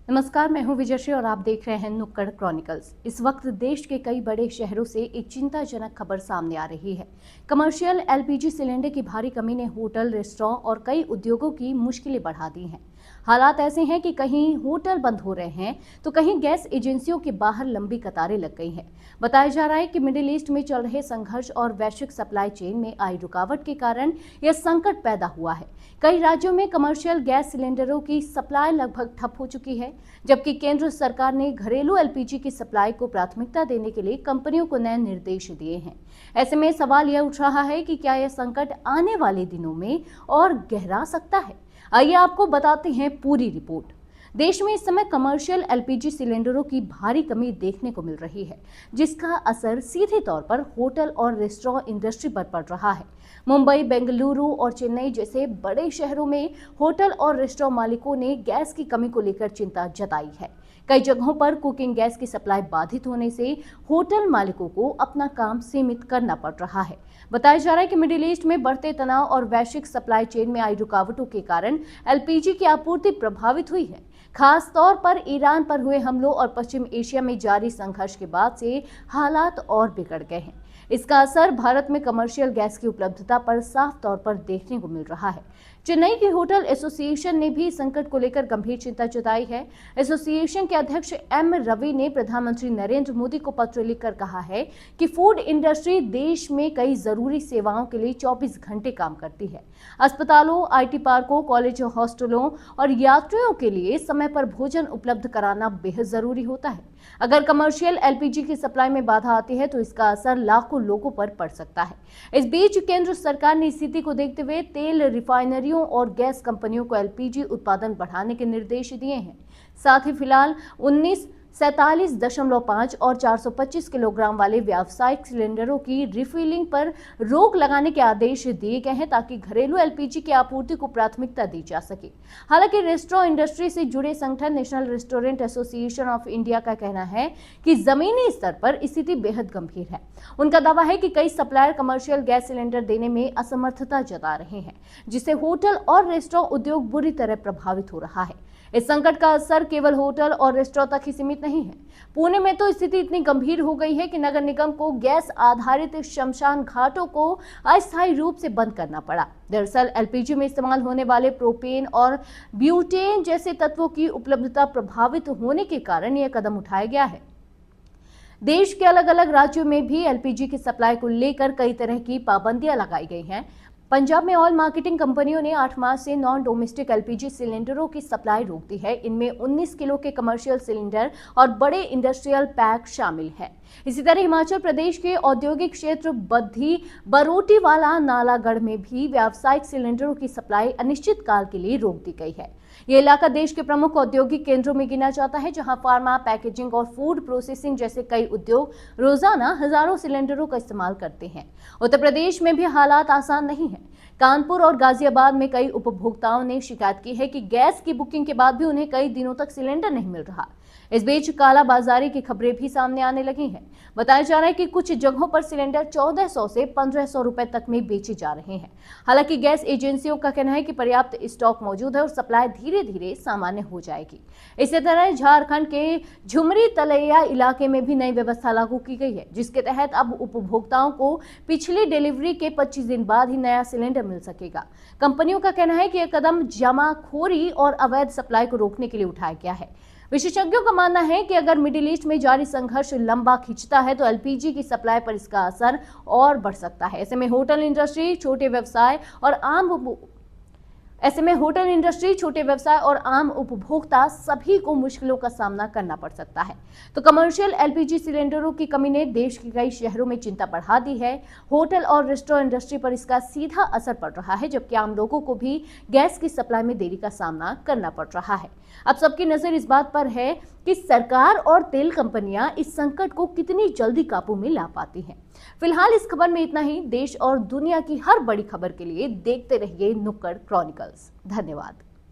नमस्कार, मैं हूं विजयश्री और आप देख रहे हैं नुक्कड़ क्रॉनिकल्स। इस वक्त देश के कई बड़े शहरों से एक चिंताजनक खबर सामने आ रही है। कमर्शियल एलपीजी सिलेंडर की भारी कमी ने होटल, रेस्टोरेंट और कई उद्योगों की मुश्किलें बढ़ा दी हैं। हालात ऐसे हैं कि कहीं होटल बंद हो रहे हैं तो कहीं गैस एजेंसियों के बाहर लंबी कतारें लग गई हैं। बताया जा रहा है कि मिडिल ईस्ट में चल रहे संघर्ष और वैश्विक सप्लाई चेन में आई रुकावट के कारण यह संकट पैदा हुआ है। कई राज्यों में कमर्शियल गैस सिलेंडरों की सप्लाई लगभग ठप हो चुकी है, जबकि केंद्र सरकार ने घरेलू एलपीजी की सप्लाई को प्राथमिकता देने के लिए कंपनियों को नए निर्देश दिए हैं। ऐसे में सवाल यह उठ रहा है कि क्या यह संकट आने वाले दिनों में और गहरा सकता है। आइए आपको बताते हैं पूरी रिपोर्ट। देश में इस समय कमर्शियल एलपीजी सिलेंडरों की भारी कमी देखने को मिल रही है, जिसका असर सीधे तौर पर होटल और रेस्टोरेंट इंडस्ट्री पर पड़ रहा है। मुंबई, बेंगलुरु और चेन्नई जैसे बड़े शहरों में होटल और रेस्टोरेंट मालिकों ने गैस की कमी को लेकर चिंता जताई है। कई जगहों पर कुकिंग गैस की सप्लाई बाधित होने से होटल मालिकों को अपना काम सीमित करना पड़ रहा है। बताया जा रहा है कि मिडिल ईस्ट में बढ़ते तनाव और वैश्विक सप्लाई चेन में आई रुकावटों के कारण एलपीजी की आपूर्ति प्रभावित हुई है। खास तौर पर ईरान पर हुए हमलों और पश्चिम एशिया में जारी संघर्ष के बाद से हालात और बिगड़ गए हैं। इसका असर भारत में कमर्शियल गैस की उपलब्धता पर साफ तौर पर देखने को मिल रहा है। चेन्नई की होटल एसोसिएशन ने भी संकट को लेकर गंभीर चिंता जताई है। एसोसिएशन के अध्यक्ष एम रवि ने प्रधानमंत्री नरेंद्र मोदी को पत्र लिखकर कहा है कि फूड इंडस्ट्री देश में कई जरूरी सेवाओं के लिए 24 घंटे काम करती है। अस्पतालों, आईटी पार्कों, कॉलेज, हॉस्टलों और यात्रियों के लिए समय पर भोजन उपलब्ध कराना बेहद जरूरी होता है। अगर कमर्शियल एलपीजी की सप्लाई में बाधा आती है तो इसका असर लाखों लोगों पर पड़ सकता है। इस बीच केंद्र सरकार ने स्थिति को देखते हुए तेल रिफाइनरियों और गैस कंपनियों को एलपीजी उत्पादन बढ़ाने के निर्देश दिए हैं। साथ ही फिलहाल 47.5 और 425 किलोग्राम वाले व्यावसायिक सिलेंडरों की रिफिलिंग पर रोक लगाने के आदेश दिए गए हैं, ताकि घरेलू एलपीजी की आपूर्ति को प्राथमिकता दी जा सके। हालांकि रेस्टोरेंट इंडस्ट्री से जुड़े संगठन national restaurant association of India का कहना है कि जमीनी स्तर पर स्थिति बेहद गंभीर है। उनका दावा है कि कई सप्लायर कमर्शियल गैस सिलेंडर देने में असमर्थता जता रहे हैं, जिससे होटल और रेस्टोरेंट उद्योग बुरी तरह प्रभावित हो रहा है। इस संकट का असर केवल होटल और रेस्टोरेंट तक ही सीमित नहीं है। पुणे में तो स्थिति इतनी गंभीर हो गई है कि नगर निगम को गैस आधारित शमशान घाटों को अस्थायी रूप से बंद करना पड़ा। दरअसल एलपीजी में इस्तेमाल होने वाले प्रोपेन और ब्यूटेन जैसे तत्वों की उपलब्धता प्रभावित होने के कारण यह कदम उठाया गया है। देश के अलग अलग राज्यों में भी एलपीजी की सप्लाई को लेकर कई तरह की पाबंदियां लगाई गई हैं। पंजाब में ऑयल मार्केटिंग कंपनियों ने 8 मार्च से नॉन डोमेस्टिक एलपीजी सिलेंडरों की सप्लाई रोक दी है। इनमें 19 किलो के कमर्शियल सिलेंडर और बड़े इंडस्ट्रियल पैक शामिल है। इसी तरह हिमाचल प्रदेश के औद्योगिक क्षेत्र बद्धी, बरोटीवाला, नालागढ़ में भी व्यावसायिक सिलेंडरों की सप्लाई अनिश्चित काल के लिए रोक दी गई है। यह इलाका देश के प्रमुख औद्योगिक केंद्रों में गिना जाता है, जहां फार्मा, पैकेजिंग और फूड प्रोसेसिंग जैसे कई उद्योग रोजाना हजारों सिलेंडरों का इस्तेमाल करते हैं। उत्तर प्रदेश में भी हालात आसान नहीं है। कानपुर और गाजियाबाद में कई उपभोक्ताओं ने शिकायत की है कि गैस की बुकिंग के बाद भी उन्हें कई दिनों तक सिलेंडर नहीं मिल रहा। इस बीच कालाबाजारी की खबरें भी सामने आने लगी हैं। बताया जा रहा है कि कुछ जगहों पर सिलेंडर 1400 से 1500 रुपए तक में बेचे जा रहे हैं। हालांकि गैस एजेंसियों का कहना है कि पर्याप्त स्टॉक मौजूद है और सप्लाई धीरे धीरे सामान्य हो जाएगी। इसी तरह झारखंड के झुमरी तलैया इलाके में भी नई व्यवस्था लागू की गई है, जिसके तहत अब उपभोक्ताओं को पिछली डिलीवरी के 25 दिन बाद ही नया सिलेंडर मिल सकेगा। कंपनियों का कहना है कि यह कदम जमाखोरी और अवैध सप्लाई को रोकने के लिए उठाया गया है। विशेषज्ञों का मानना है कि अगर मिडिल ईस्ट में जारी संघर्ष लंबा खिंचता है तो एलपीजी की सप्लाई पर इसका असर और बढ़ सकता है। ऐसे में होटल इंडस्ट्री, छोटे व्यवसाय और आम उपभोक्ता सभी को मुश्किलों का सामना करना पड़ सकता है। तो कमर्शियल एलपीजी सिलेंडरों की कमी ने देश के कई शहरों में चिंता बढ़ा दी है। होटल और रेस्टोरेंट इंडस्ट्री पर इसका सीधा असर पड़ रहा है, जबकि आम लोगों को भी गैस की सप्लाई में देरी का सामना करना पड़ रहा है। अब सबकी नजर इस बात पर है कि सरकार और तेल कंपनियां इस संकट को कितनी जल्दी काबू में ला पाती हैं। फिलहाल इस खबर में इतना ही। देश और दुनिया की हर बड़ी खबर के लिए देखते रहिए नुक्कड़ क्रॉनिकल्स। धन्यवाद।